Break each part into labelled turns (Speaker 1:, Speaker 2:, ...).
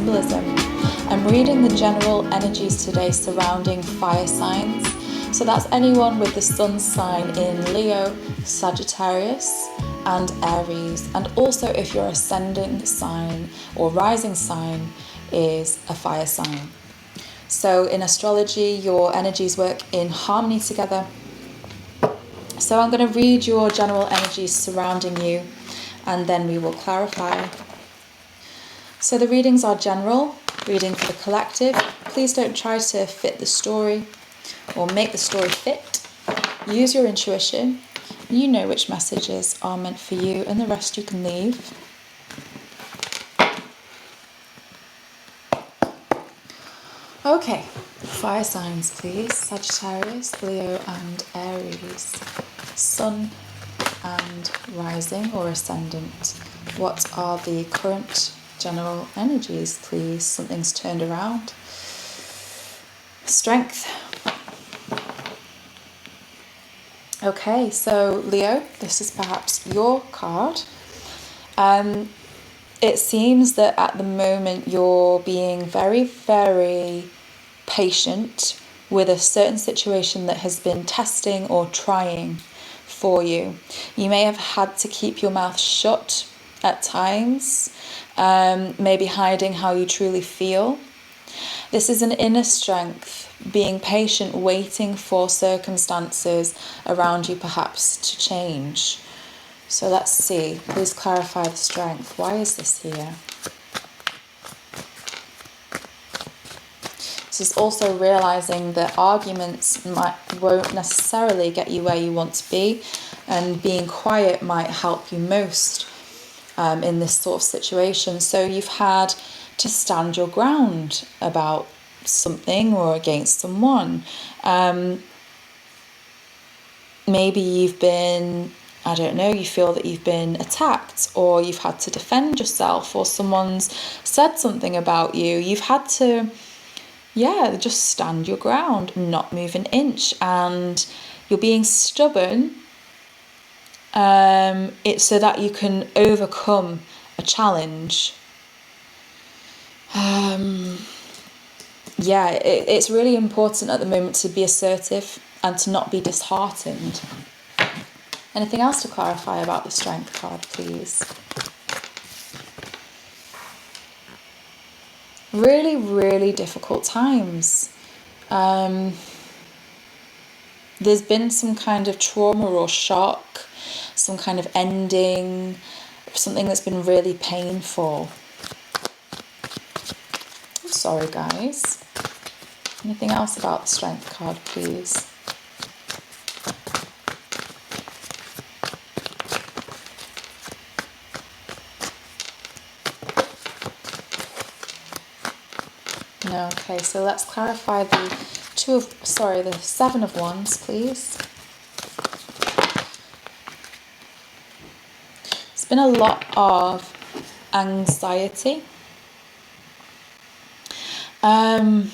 Speaker 1: Symbolism. I'm reading the general energies today surrounding fire signs. So that's anyone with the sun sign in Leo, Sagittarius, and Aries. And also if your ascending sign or rising sign is a fire sign. So in astrology, your energies work in harmony together. So I'm going to read your general energies surrounding you, and then we will clarify. So the readings are general, reading for the collective. Please don't try to fit the story or make the story fit. Use your intuition. You know which messages are meant for you, and the rest you can leave. Okay, fire signs please. Sagittarius, Leo and Aries. Sun and rising or ascendant. What are the current general energies please? Something's turned around. Strength. Okay, so Leo, this is perhaps your card. It seems that at the moment you're being very, very patient with a certain situation that has been testing or trying for you. You may have had to keep your mouth shut at times, maybe hiding how you truly feel. This is an inner strength, being patient, waiting for circumstances around you perhaps to change. So let's see, please clarify the strength. Why is this here? This is also realizing that arguments won't necessarily get you where you want to be, and being quiet might help you most in this sort of situation. So you've had to stand your ground about something or against someone. Maybe you've been, I don't know, you feel that you've been attacked, or you've had to defend yourself, or someone's said something about you. You've had to, just stand your ground, not move an inch, and you're being stubborn. It's so that you can overcome a challenge. It's really important at the moment to be assertive and to not be disheartened. Anything else to clarify about the strength card, please? Really, really difficult times. There's been some kind of trauma or shock, some kind of ending, something that's been really painful. Oh, sorry, guys. Anything else about the strength card, please? No, okay, so let's clarify the Seven of Wands, please. It's been a lot of anxiety. A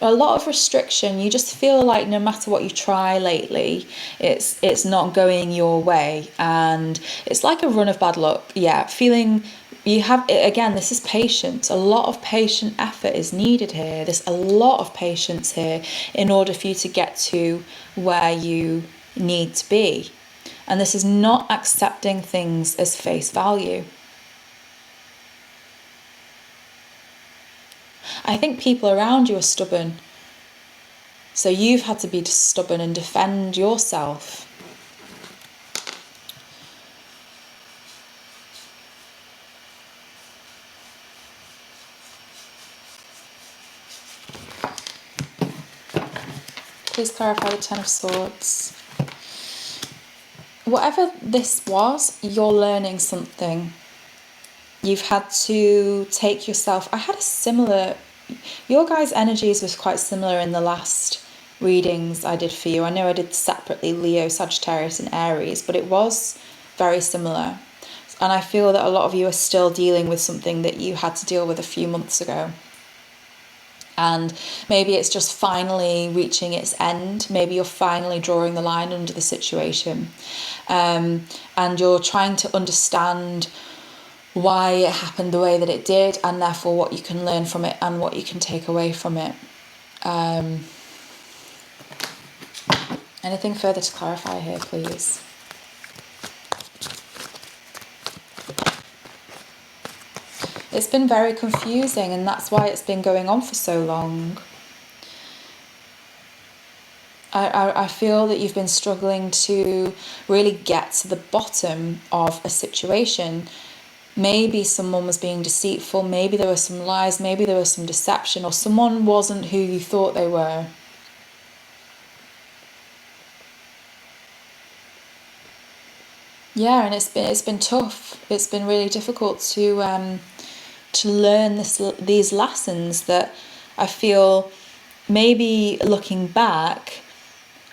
Speaker 1: lot of restriction. You just feel like no matter what you try lately, it's not going your way, and it's like a run of bad luck. Feeling you have, again, this is patience. A lot of patient effort is needed here. There's a lot of patience here in order for you to get to where you need to be. And this is not accepting things as face value. I think people around you are stubborn. So you've had to be stubborn and defend yourself. Please clarify the Ten of Swords. Whatever this was, you're learning something. You've had to take yourself. I had a similar, your guys' energies was quite similar in the last readings I did for you. I know I did separately Leo, Sagittarius and Aries, but it was very similar. And I feel that a lot of you are still dealing with something that you had to deal with a few months ago. And maybe it's just finally reaching its end. Maybe you're finally drawing the line under the situation. And you're trying to understand why it happened the way that it did, and therefore what you can learn from it and what you can take away from it. Anything further to clarify here, please? It's been very confusing, and that's why it's been going on for so long. I feel that you've been struggling to really get to the bottom of a situation. Maybe someone was being deceitful, maybe there were some lies, maybe there was some deception, or someone wasn't who you thought they were. Yeah, and it's been tough. It's been really difficult to learn these lessons that I feel maybe looking back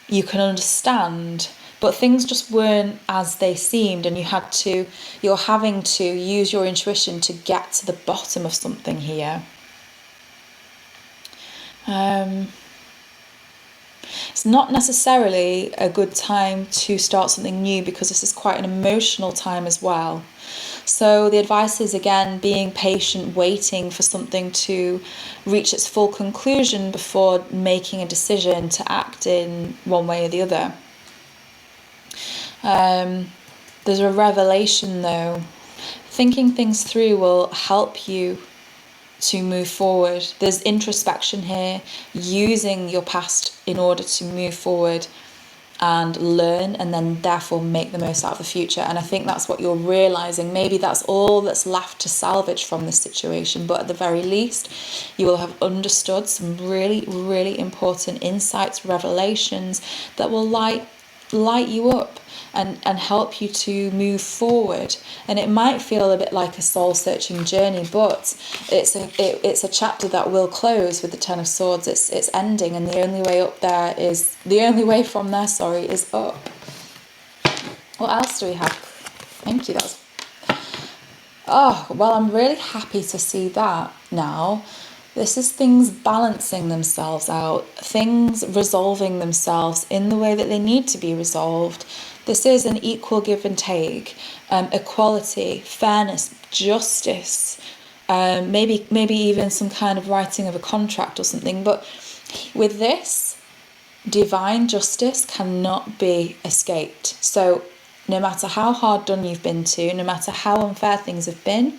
Speaker 1: you can understand, but things just weren't as they seemed, and you're having to use your intuition to get to the bottom of something here. It's not necessarily a good time to start something new, because this is quite an emotional time as well. So the advice is, again, being patient, waiting for something to reach its full conclusion before making a decision to act in one way or the other. There's a revelation though. Thinking things through will help you to move forward. There's introspection here, using your past in order to move forward and learn, and then therefore make the most out of the future. And I think that's what you're realizing. Maybe that's all that's left to salvage from this situation, but at the very least you will have understood some really, really important insights, revelations that will light you up and help you to move forward. And it might feel a bit like a soul-searching journey, but it's a chapter that will close with the Ten of Swords. It's ending, and the only way from there is up. What else do we have? Thank you. I'm really happy to see that now. This is things balancing themselves out, things resolving themselves in the way that they need to be resolved. This is an equal give and take, equality, fairness, justice, maybe even some kind of writing of a contract or something. But with this, divine justice cannot be escaped. So no matter how hard done you've been to, no matter how unfair things have been,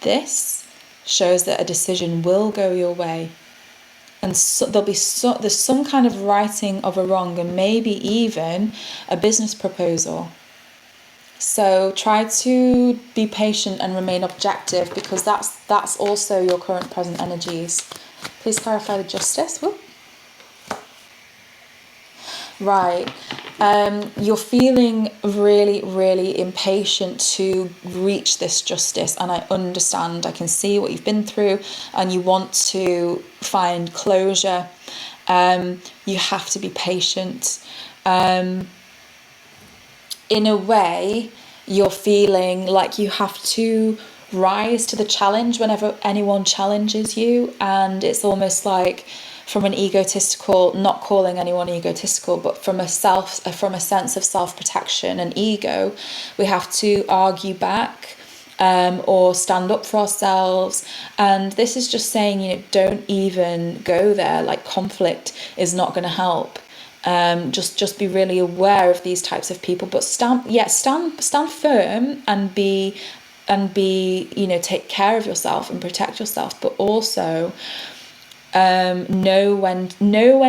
Speaker 1: this shows that a decision will go your way. And so there's some kind of righting of a wrong, and maybe even a business proposal. So try to be patient and remain objective, because that's also your current present energies. Please clarify the justice. Whoop. Right. You're feeling really, really impatient to reach this justice, and I understand. I can see what you've been through, and you want to find closure. You have to be patient. In a way, you're feeling like you have to rise to the challenge whenever anyone challenges you, and it's almost like, from an egotistical, not calling anyone egotistical, but from a sense of self-protection and ego, we have to argue back or stand up for ourselves. And this is just saying, don't even go there. Like, conflict is not going to help. Just be really aware of these types of people, but stand firm and be take care of yourself and protect yourself, but also know when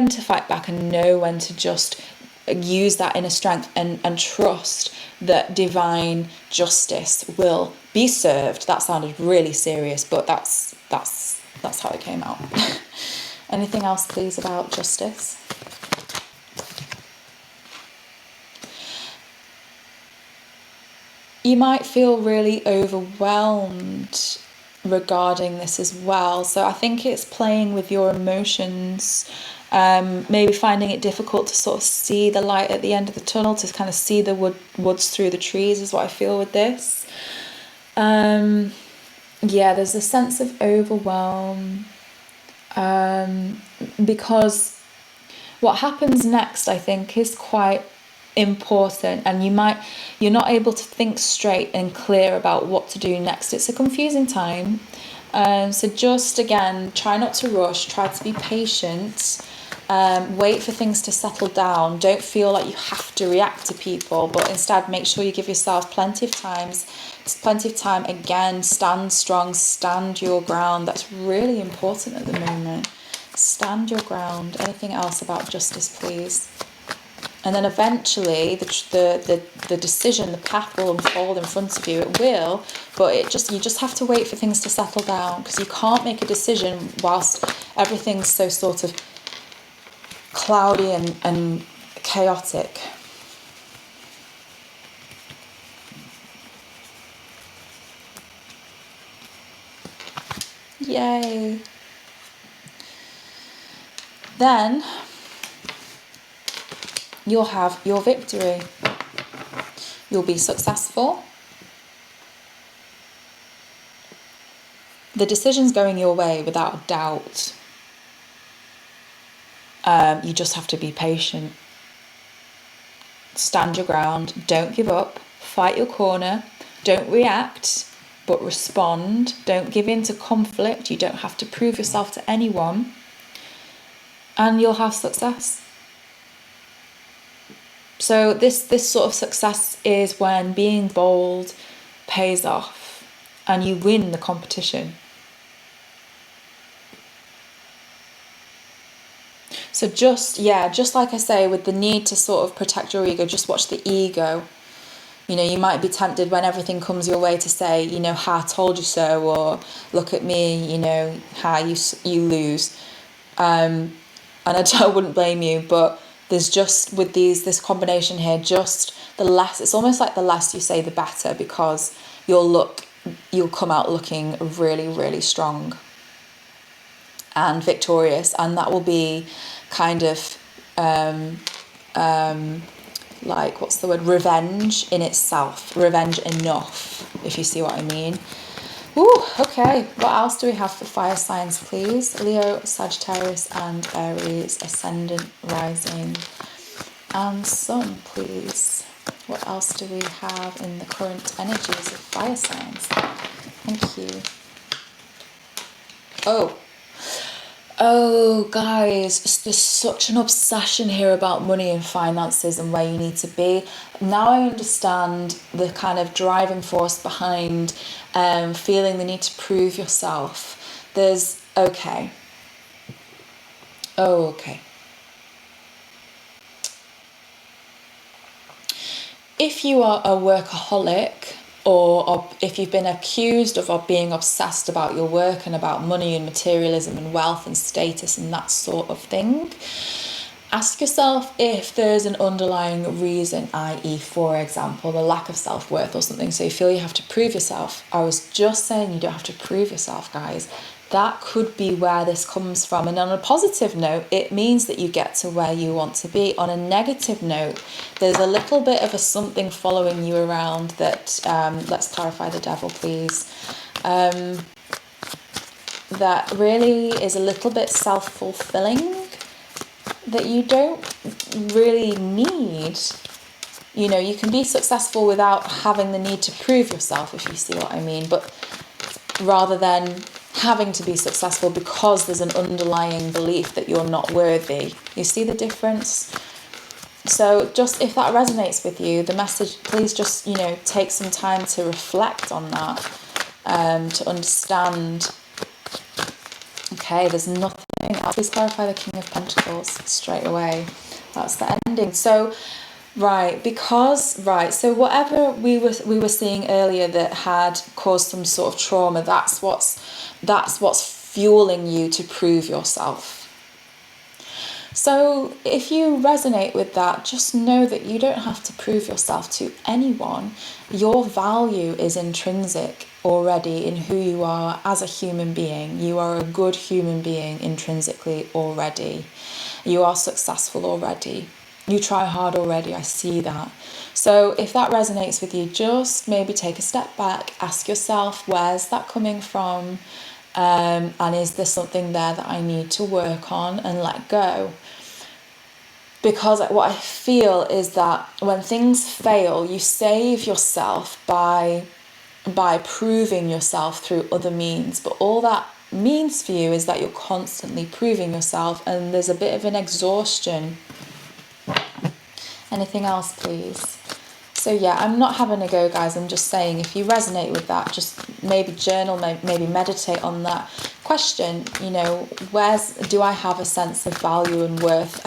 Speaker 1: to fight back, and know when to just use that inner strength and trust that divine justice will be served. That sounded really serious, but that's how it came out. Anything else, please, about justice? You might feel really overwhelmed regarding this as well. So I think it's playing with your emotions, maybe finding it difficult to sort of see the light at the end of the tunnel, to kind of see the woods through the trees, is what I feel with this. There's a sense of overwhelm, because what happens next, I think, is quite important, and you're not able to think straight and clear about what to do next. It's a confusing time. So just, again, try not to rush, try to be patient, wait for things to settle down. Don't feel like you have to react to people, but instead make sure you give yourself plenty of time. Again, stand strong, stand your ground. That's really important at the moment. Stand your ground. Anything else about justice, please? And then eventually the decision, the path will unfold in front of you. It will, but you just have to wait for things to settle down, because you can't make a decision whilst everything's so sort of cloudy and chaotic. Yay. Then you'll have your victory. You'll be successful. The decision's going your way without a doubt. You just have to be patient. Stand your ground. Don't give up. Fight your corner. Don't react, but respond. Don't give in to conflict. You don't have to prove yourself to anyone. And you'll have success. So this sort of success is when being bold pays off and you win the competition. So just like I say, with the need to sort of protect your ego, just watch the ego. You know, you might be tempted when everything comes your way to say, you know, "Ha, told you so," or "Look at me," you know, "Ha, you lose." And I wouldn't blame you, but there's just, with this combination here, just the less, it's almost like the less you say, the better, because you'll come out looking really, really strong and victorious, and that will be kind of like, what's the word, revenge in itself, revenge enough, if you see what I mean. Ooh, okay, what else do we have for fire signs, please? Leo, Sagittarius and Aries, ascendant, rising and sun, please. What else do we have in the current energies of fire signs? Thank you. Oh, guys, there's such an obsession here about money and finances and where you need to be. Now I understand the kind of driving force behind feeling the need to prove yourself. Okay. If you are a workaholic, or if you've been accused of being obsessed about your work and about money and materialism and wealth and status and that sort of thing, ask yourself if there's an underlying reason, i.e., for example, the lack of self-worth or something. So you feel you have to prove yourself. I was just saying you don't have to prove yourself, guys. That could be where this comes from. And on a positive note, it means that you get to where you want to be. On a negative note, there's a little bit of a something following you around that, let's clarify the devil, please, that really is a little bit self-fulfilling, that you don't really need. You know, you can be successful without having the need to prove yourself, if you see what I mean, but rather than having to be successful because there's an underlying belief that you're not worthy. You see the difference? So just, if that resonates with you, the message, please just, you know, take some time to reflect on that, to understand. Okay, there's nothing else. Please clarify the King of Pentacles straight away. That's the ending. So so whatever we were seeing earlier that had caused some sort of trauma, that's what's fueling you to prove yourself. So if you resonate with that, just know that you don't have to prove yourself to anyone. Your value is intrinsic already in who you are as a human being. You are a good human being intrinsically already. You are successful already. You try hard already, I see that. So if that resonates with you, just maybe take a step back, ask yourself, where's that coming from? And is there something there that I need to work on and let go? Because what I feel is that when things fail, you save yourself by proving yourself through other means. But all that means for you is that you're constantly proving yourself, and there's a bit of an exhaustion. Anything else, please? So yeah, I'm not having a go, guys. I'm just saying, if you resonate with that, just maybe journal, maybe meditate on that question. You know, do I have a sense of value and worth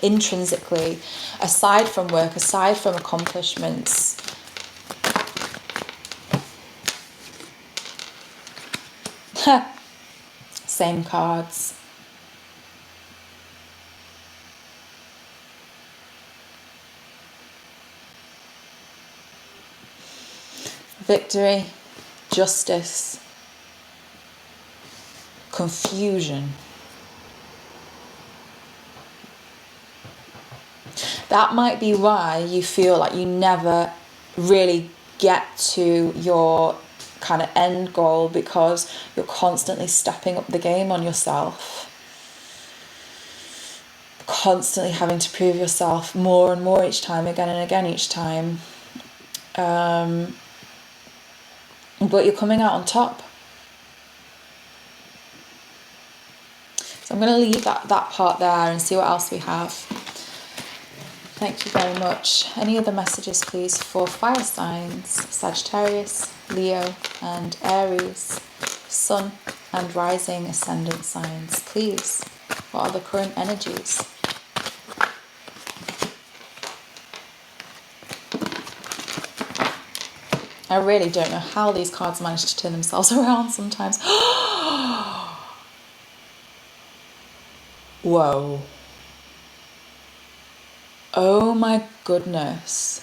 Speaker 1: intrinsically, aside from work, aside from accomplishments? Same cards. Victory, justice, confusion. That might be why you feel like you never really get to your kind of end goal, because you're constantly stepping up the game on yourself. Constantly having to prove yourself more and more each time, again and again each time. But you're coming out on top. So I'm going to leave that part there and see what else we have. Thank you very much. Any other messages, please, for fire signs? Sagittarius, Leo, and Aries, Sun, and rising ascendant signs. Please, what are the current energies? I really don't know how these cards manage to turn themselves around sometimes. Whoa. Oh my goodness.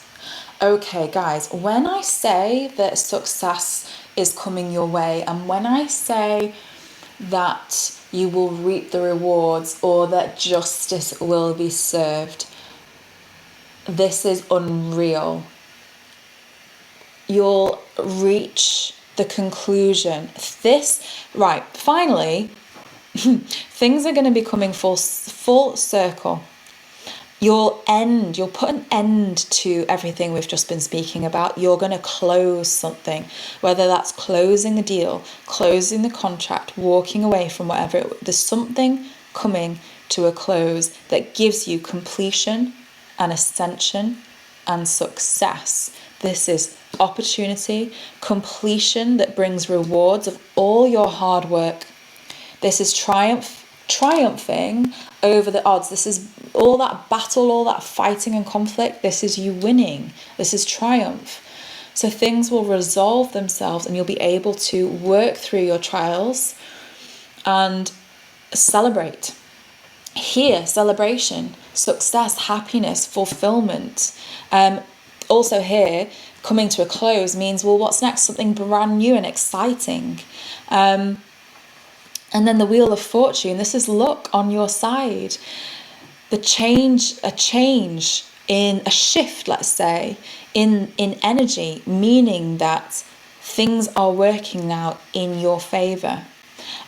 Speaker 1: Okay, guys, when I say that success is coming your way, and when I say that you will reap the rewards, or that justice will be served, this is unreal. You'll reach the conclusion. Finally, things are going to be coming full circle. You'll put an end to everything we've just been speaking about. You're going to close something, whether that's closing a deal, closing the contract, walking away from whatever. There's something coming to a close that gives you completion and ascension and success. This is opportunity, completion that brings rewards of all your hard work. This is triumphing over the odds. This is all that battle, all that fighting and conflict. This is you winning. This is triumph. So things will resolve themselves, and you'll be able to work through your trials and celebrate. Here, celebration, success, happiness, fulfillment. Also here, coming to a close means, well, what's next? Something brand new and exciting. And then the Wheel of Fortune, this is luck on your side. A change in a shift, let's say, in energy, meaning that things are working now in your favor.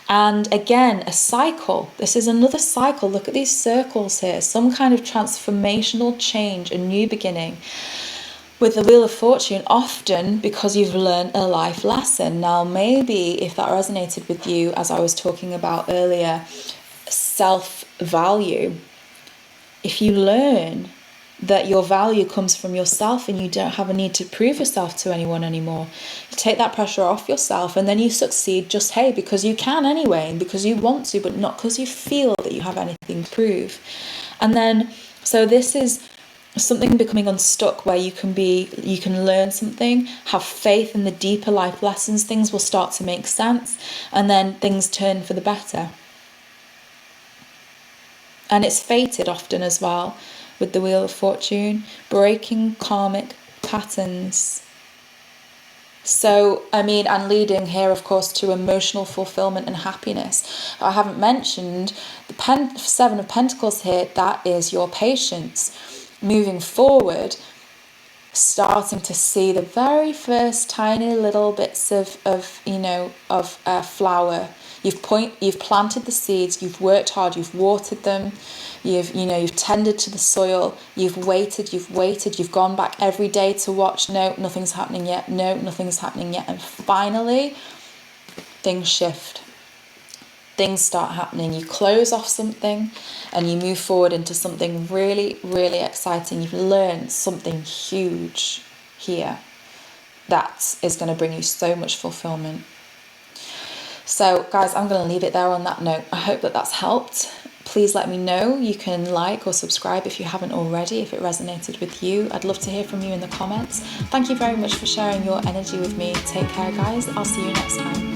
Speaker 1: And again, a cycle. This is another cycle. Look at these circles here. Some kind of transformational change, a new beginning. With the Wheel of Fortune, often because you've learned a life lesson. Now, maybe if that resonated with you, as I was talking about earlier, self-value. If you learn that your value comes from yourself and you don't have a need to prove yourself to anyone anymore, you take that pressure off yourself, and then you succeed just, hey, because you can anyway, and because you want to, but not because you feel that you have anything to prove. And then, so this is something becoming unstuck, where you can learn something, have faith in the deeper life lessons. Things will start to make sense, and then things turn for the better. And it's fated often as well with the Wheel of Fortune, breaking karmic patterns. So, I mean, and leading here, of course, to emotional fulfillment and happiness. I haven't mentioned the Seven of Pentacles here. That is your patience. Moving forward, starting to see the very first tiny little bits of flower You've planted the seeds, you've worked hard, you've watered them, you've tended to the soil, you've waited, you've gone back every day to watch, no, nothing's happening yet, no, nothing's happening yet. And finally, things shift. Things start happening. You close off something and you move forward into something really, really exciting. You've learned something huge here that is going to bring you so much fulfillment. So guys, I'm going to leave it there on that note. I hope that that's helped. Please let me know. You can like or subscribe if you haven't already, if it resonated with you. I'd love to hear from you in the comments. Thank you very much for sharing your energy with me. Take care, guys. I'll see you next time.